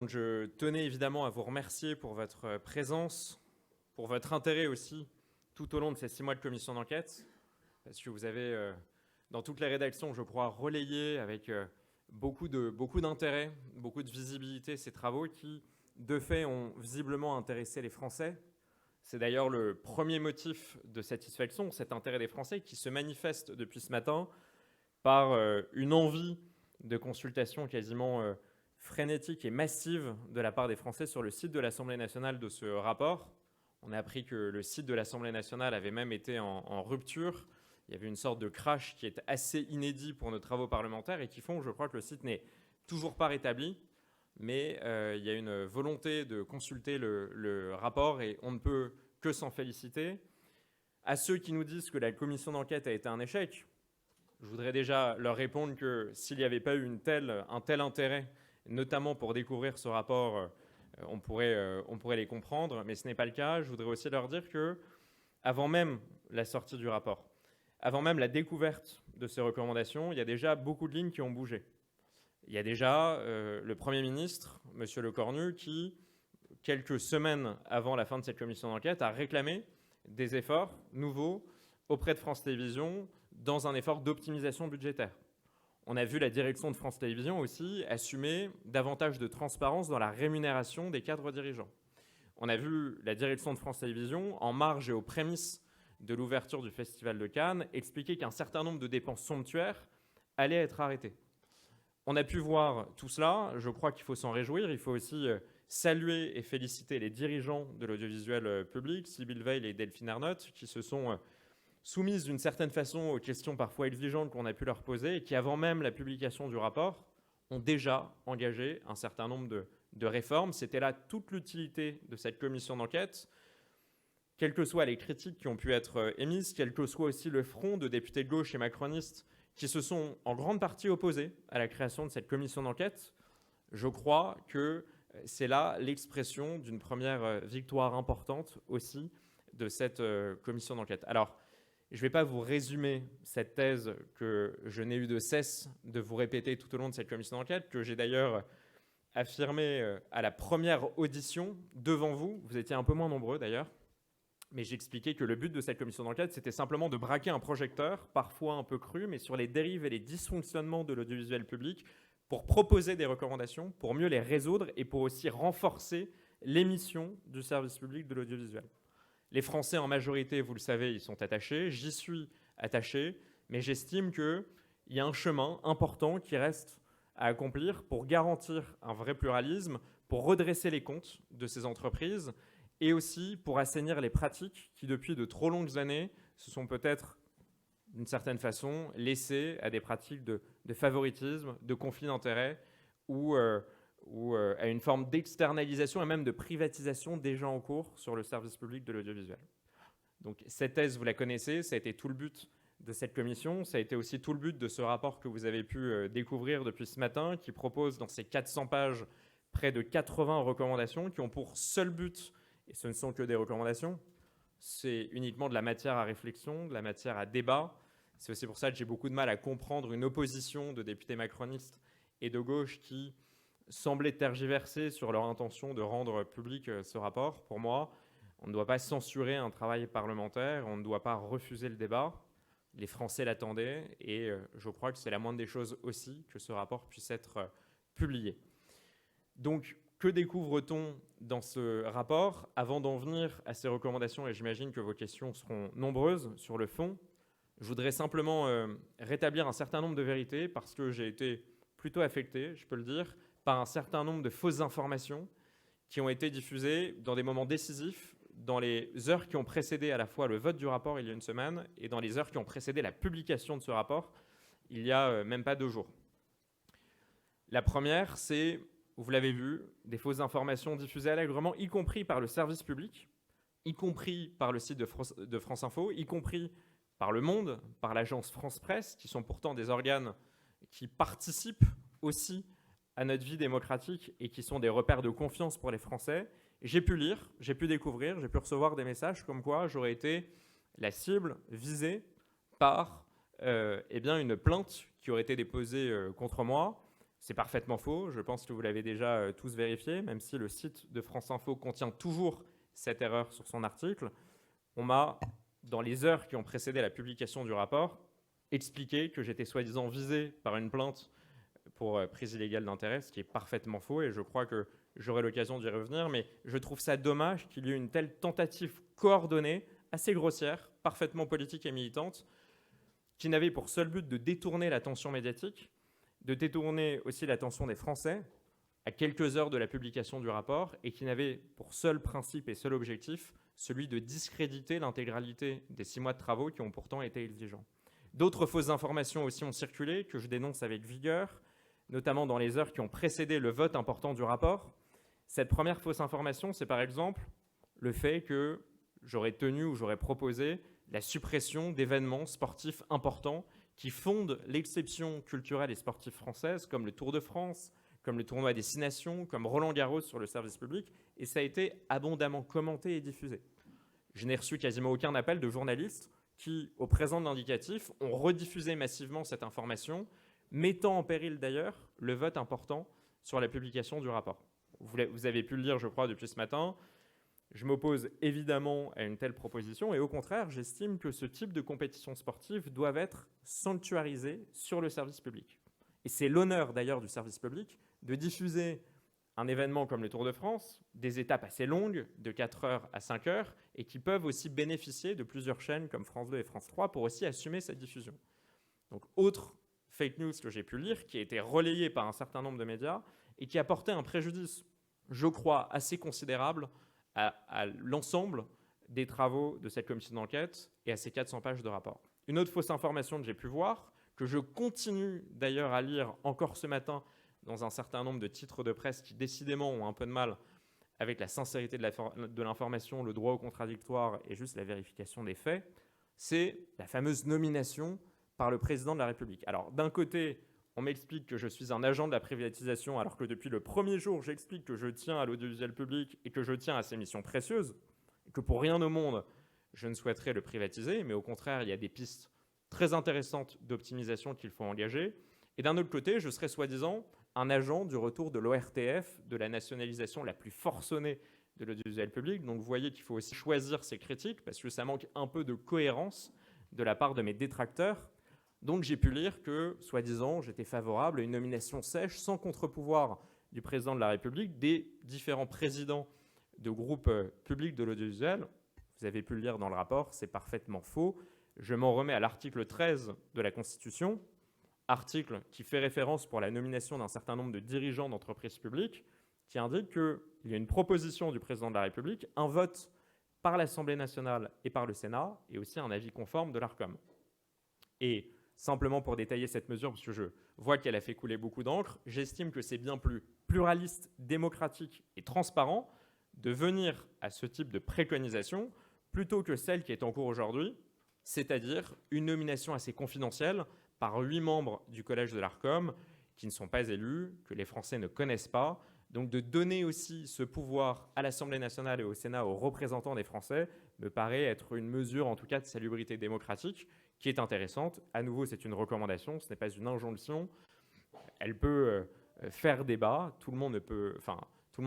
Je tenais évidemment à vous remercier pour votre présence, pour votre intérêt aussi tout au long de ces 6 mois de commission d'enquête, parce que vous avez, dans toutes les rédactions, je crois, relayé avec beaucoup d'intérêt, beaucoup de visibilité ces travaux qui, de fait, ont visiblement intéressé les Français. C'est d'ailleurs le premier motif de satisfaction, cet intérêt des Français qui se manifeste depuis ce matin par une envie de consultation quasiment frénétique et massive de la part des Français sur le site de l'Assemblée nationale de ce rapport. On a appris que le site de l'Assemblée nationale avait même été en rupture. Il y avait une sorte de crash qui est assez inédit pour nos travaux parlementaires et qui font, je crois, que le site n'est toujours pas rétabli. Mais il y a une volonté de consulter le rapport et on ne peut que s'en féliciter. À ceux qui nous disent que la commission d'enquête a été un échec, je voudrais déjà leur répondre que s'il n'y avait pas eu un tel intérêt, notamment pour découvrir ce rapport, on pourrait les comprendre, mais ce n'est pas le cas. Je voudrais aussi leur dire que, avant même la sortie du rapport, avant même la découverte de ces recommandations, il y a déjà beaucoup de lignes qui ont bougé. Il y a déjà le Premier ministre, M. Lecornu, qui, quelques semaines avant la fin de cette commission d'enquête, a réclamé des efforts nouveaux auprès de France Télévisions dans un effort d'optimisation budgétaire. On a vu la direction de France Télévisions aussi assumer davantage de transparence dans la rémunération des cadres dirigeants. On a vu la direction de France Télévisions, en marge et aux prémices de l'ouverture du Festival de Cannes, expliquer qu'un certain nombre de dépenses somptuaires allaient être arrêtées. On a pu voir tout cela, je crois qu'il faut s'en réjouir. Il faut aussi saluer et féliciter les dirigeants de l'audiovisuel public, Sybille Veil et Delphine Ernotte, qui se sont soumises d'une certaine façon aux questions parfois exigeantes qu'on a pu leur poser et qui, avant même la publication du rapport, ont déjà engagé un certain nombre de réformes. C'était là toute l'utilité de cette commission d'enquête, quelles que soient les critiques qui ont pu être émises, quel que soit aussi le front de députés de gauche et macronistes qui se sont en grande partie opposés à la création de cette commission d'enquête. Je crois que c'est là l'expression d'une première victoire importante aussi de cette commission d'enquête. Alors, je ne vais pas vous résumer cette thèse que je n'ai eu de cesse de vous répéter tout au long de cette commission d'enquête, que j'ai d'ailleurs affirmée à la première audition devant vous. Vous étiez un peu moins nombreux d'ailleurs, mais j'expliquais que le but de cette commission d'enquête, c'était simplement de braquer un projecteur, parfois un peu cru, mais sur les dérives et les dysfonctionnements de l'audiovisuel public, pour proposer des recommandations, pour mieux les résoudre et pour aussi renforcer les missions du service public de l'audiovisuel. Les Français, en majorité, vous le savez, ils sont attachés. J'y suis attaché, mais j'estime qu'il y a un chemin important qui reste à accomplir pour garantir un vrai pluralisme, pour redresser les comptes de ces entreprises et aussi pour assainir les pratiques qui, depuis de trop longues années, se sont peut-être, d'une certaine façon, laissées à des pratiques de favoritisme, de conflit d'intérêts ou à une forme d'externalisation et même de privatisation déjà en cours sur le service public de l'audiovisuel. Donc cette thèse, vous la connaissez, ça a été tout le but de cette commission, ça a été aussi tout le but de ce rapport que vous avez pu découvrir depuis ce matin, qui propose dans ces 400 pages près de 80 recommandations qui ont pour seul but, et ce ne sont que des recommandations, c'est uniquement de la matière à réflexion, de la matière à débat. C'est aussi pour ça que j'ai beaucoup de mal à comprendre une opposition de députés macronistes et de gauche qui semblaient tergiverser sur leur intention de rendre public ce rapport. Pour moi, on ne doit pas censurer un travail parlementaire, on ne doit pas refuser le débat. Les Français l'attendaient et je crois que c'est la moindre des choses aussi que ce rapport puisse être publié. Donc, que découvre-t-on dans ce rapport? Avant d'en venir à ces recommandations, et j'imagine que vos questions seront nombreuses sur le fond, je voudrais simplement rétablir un certain nombre de vérités parce que j'ai été plutôt affecté, je peux le dire, par un certain nombre de fausses informations qui ont été diffusées dans des moments décisifs, dans les heures qui ont précédé à la fois le vote du rapport il y a une semaine et dans les heures qui ont précédé la publication de ce rapport il y a même pas 2 jours. La première, c'est, vous l'avez vu, des fausses informations diffusées allègrement, y compris par le service public, y compris par le site de France Info, y compris par Le Monde, par l'agence France Presse, qui sont pourtant des organes qui participent aussi à notre vie démocratique et qui sont des repères de confiance pour les Français. J'ai pu lire, j'ai pu découvrir, j'ai pu recevoir des messages comme quoi j'aurais été la cible visée par une plainte qui aurait été déposée contre moi C'est parfaitement faux, je pense que vous l'avez déjà tous vérifié, même si le site de France Info contient toujours cette erreur sur son article. On m'a, dans les heures qui ont précédé la publication du rapport, expliqué que j'étais soi-disant visé par une plainte pour prise illégale d'intérêt, ce qui est parfaitement faux, et je crois que j'aurai l'occasion d'y revenir, mais je trouve ça dommage qu'il y ait une telle tentative coordonnée, assez grossière, parfaitement politique et militante, qui n'avait pour seul but de détourner l'attention médiatique, de détourner aussi l'attention des Français à quelques heures de la publication du rapport, et qui n'avait pour seul principe et seul objectif celui de discréditer l'intégralité des 6 mois de travaux qui ont pourtant été exigeants. D'autres fausses informations aussi ont circulé, que je dénonce avec vigueur, notamment dans les heures qui ont précédé le vote important du rapport. Cette première fausse information, c'est par exemple le fait que j'aurais tenu ou j'aurais proposé la suppression d'événements sportifs importants qui fondent l'exception culturelle et sportive française, comme le Tour de France, comme le tournoi des 6 nations, comme Roland-Garros sur le service public, et ça a été abondamment commenté et diffusé. Je n'ai reçu quasiment aucun appel de journalistes qui, au présent de l'indicatif, ont rediffusé massivement cette information, mettant en péril d'ailleurs le vote important sur la publication du rapport. Vous avez pu le lire, je crois, depuis ce matin. Je m'oppose évidemment à une telle proposition et au contraire, j'estime que ce type de compétitions sportives doivent être sanctuarisées sur le service public. Et c'est l'honneur d'ailleurs du service public de diffuser un événement comme le Tour de France, des étapes assez longues, de 4 heures à 5 heures, et qui peuvent aussi bénéficier de plusieurs chaînes comme France 2 et France 3 pour aussi assumer cette diffusion. Donc, autre fake news que j'ai pu lire, qui a été relayée par un certain nombre de médias, et qui a porté un préjudice, je crois, assez considérable à l'ensemble des travaux de cette commission d'enquête et à ces 400 pages de rapport. Une autre fausse information que j'ai pu voir, que je continue d'ailleurs à lire encore ce matin dans un certain nombre de titres de presse qui décidément ont un peu de mal avec la sincérité de l'information, le droit au contradictoire et juste la vérification des faits, c'est la fameuse nomination par le président de la République. Alors d'un côté, on m'explique que je suis un agent de la privatisation alors que depuis le premier jour, j'explique que je tiens à l'audiovisuel public et que je tiens à ses missions précieuses, et que pour rien au monde, je ne souhaiterais le privatiser, mais au contraire, il y a des pistes très intéressantes d'optimisation qu'il faut engager. Et d'un autre côté, je serais soi-disant un agent du retour de l'ORTF, de la nationalisation la plus forcenée de l'audiovisuel public. Donc vous voyez qu'il faut aussi choisir ses critiques, parce que ça manque un peu de cohérence de la part de mes détracteurs. Donc j'ai pu lire que, soi-disant, j'étais favorable à une nomination sèche, sans contre-pouvoir du président de la République, des différents présidents de groupes publics de l'audiovisuel. Vous avez pu le lire dans le rapport, c'est parfaitement faux. Je m'en remets à l'article 13 de la Constitution, article qui fait référence pour la nomination d'un certain nombre de dirigeants d'entreprises publiques, qui indique qu'il y a une proposition du président de la République, un vote par l'Assemblée nationale et par le Sénat, et aussi un avis conforme de l'Arcom. Et simplement pour détailler cette mesure, parce que je vois qu'elle a fait couler beaucoup d'encre, j'estime que c'est bien plus pluraliste, démocratique et transparent de venir à ce type de préconisation plutôt que celle qui est en cours aujourd'hui, c'est-à-dire une nomination assez confidentielle par 8 membres du collège de l'Arcom qui ne sont pas élus, que les Français ne connaissent pas. Donc de donner aussi ce pouvoir à l'Assemblée nationale et au Sénat aux représentants des Français me paraît être une mesure, en tout cas, de salubrité démocratique qui est intéressante. À nouveau, c'est une recommandation, ce n'est pas une injonction. Elle peut faire débat. Tout le monde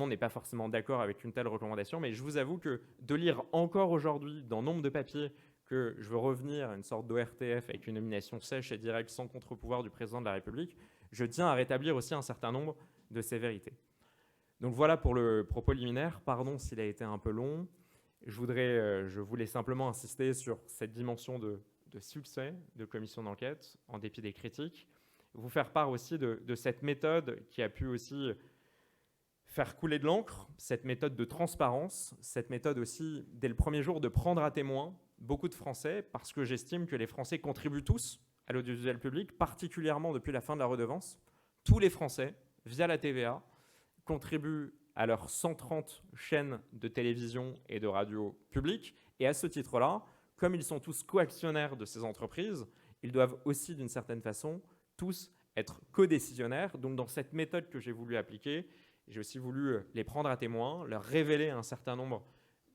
n'est pas forcément d'accord avec une telle recommandation, mais je vous avoue que de lire encore aujourd'hui dans nombre de papiers que je veux revenir à une sorte d'ORTF avec une nomination sèche et directe sans contre-pouvoir du président de la République, je tiens à rétablir aussi un certain nombre de ces vérités. Donc voilà pour le propos liminaire. Pardon s'il a été un peu long. Je voulais simplement insister sur cette dimension de succès de commission d'enquête, en dépit des critiques. Vous faire part aussi de cette méthode qui a pu aussi faire couler de l'encre, cette méthode de transparence, cette méthode aussi, dès le premier jour, de prendre à témoin beaucoup de Français, parce que j'estime que les Français contribuent tous à l'audiovisuel public, particulièrement depuis la fin de la redevance. Tous les Français, via la TVA, contribuent à leurs 130 chaînes de télévision et de radio publiques. Et à ce titre-là, comme ils sont tous coactionnaires de ces entreprises, ils doivent aussi, d'une certaine façon, tous être codécisionnaires. Donc dans cette méthode que j'ai voulu appliquer, j'ai aussi voulu les prendre à témoin, leur révéler un certain nombre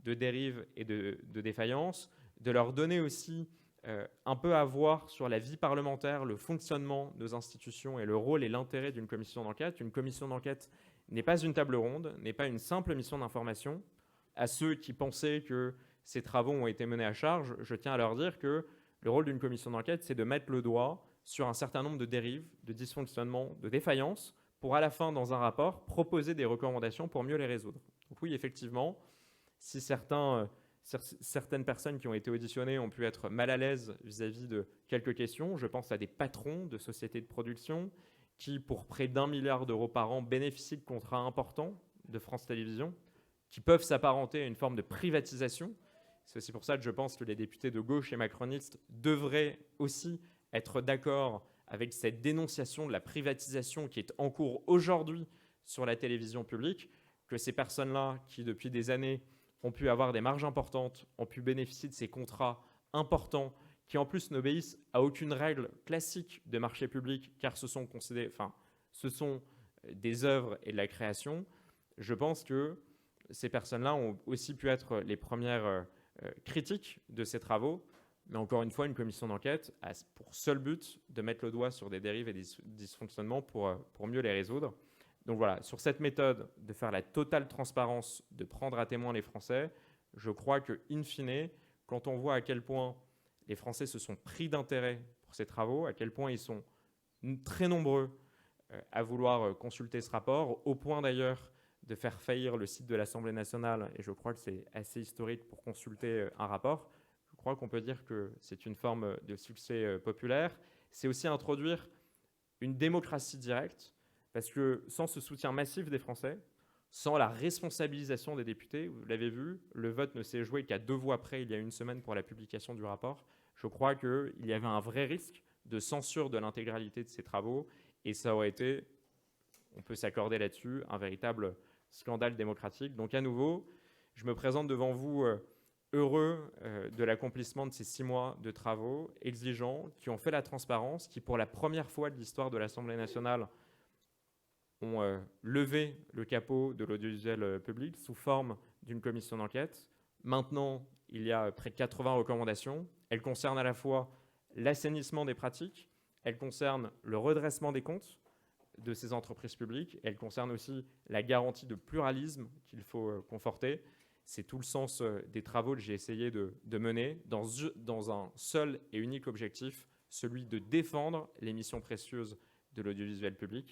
de dérives et de défaillances, de leur donner aussi un peu à voir sur la vie parlementaire, le fonctionnement de nos institutions et le rôle et l'intérêt d'une commission d'enquête. Une commission d'enquête n'est pas une table ronde, n'est pas une simple mission d'information. À ceux qui pensaient que ces travaux ont été menés à charge, je tiens à leur dire que le rôle d'une commission d'enquête, c'est de mettre le doigt sur un certain nombre de dérives, de dysfonctionnements, de défaillances, pour à la fin, dans un rapport, proposer des recommandations pour mieux les résoudre. Donc oui, effectivement, si certaines personnes qui ont été auditionnées ont pu être mal à l'aise vis-à-vis de quelques questions, je pense à des patrons de sociétés de production qui, pour près d'1 milliard d'euros par an, bénéficient de contrats importants de France Télévisions, qui peuvent s'apparenter à une forme de privatisation. C'est aussi pour ça que je pense que les députés de gauche et macronistes devraient aussi être d'accord avec cette dénonciation de la privatisation qui est en cours aujourd'hui sur la télévision publique, que ces personnes-là, qui depuis des années ont pu avoir des marges importantes, ont pu bénéficier de ces contrats importants, qui en plus n'obéissent à aucune règle classique de marché public, car ce sont des œuvres et de la création, je pense que ces personnes-là ont aussi pu être les premières critiques de ces travaux. Mais encore une fois, une commission d'enquête a pour seul but de mettre le doigt sur des dérives et des dysfonctionnements pour mieux les résoudre. Donc voilà, sur cette méthode de faire la totale transparence, de prendre à témoin les Français, je crois que, in fine, quand on voit à quel point les Français se sont pris d'intérêt pour ces travaux, à quel point ils sont très nombreux à vouloir consulter ce rapport, au point d'ailleurs de faire faillir le site de l'Assemblée nationale, et je crois que c'est assez historique pour consulter un rapport, je crois qu'on peut dire que c'est une forme de succès populaire. C'est aussi introduire une démocratie directe, parce que sans ce soutien massif des Français, sans la responsabilisation des députés, vous l'avez vu, le vote ne s'est joué qu'à 2 voix près il y a une semaine pour la publication du rapport. Je crois qu'il y avait un vrai risque de censure de l'intégralité de ces travaux, et ça aurait été, on peut s'accorder là-dessus, un véritable scandale démocratique. Donc à nouveau, je me présente devant vous heureux de l'accomplissement de ces 6 mois de travaux exigeants qui ont fait la transparence, qui pour la première fois de l'histoire de l'Assemblée nationale ont levé le capot de l'audiovisuel public sous forme d'une commission d'enquête. Maintenant, il y a près de 80 recommandations. Elles concernent à la fois l'assainissement des pratiques, elles concernent le redressement des comptes de ces entreprises publiques, elles concernent aussi la garantie de pluralisme qu'il faut conforter. C'est tout le sens des travaux que j'ai essayé de mener dans un seul et unique objectif, celui de défendre les missions précieuses de l'audiovisuel public.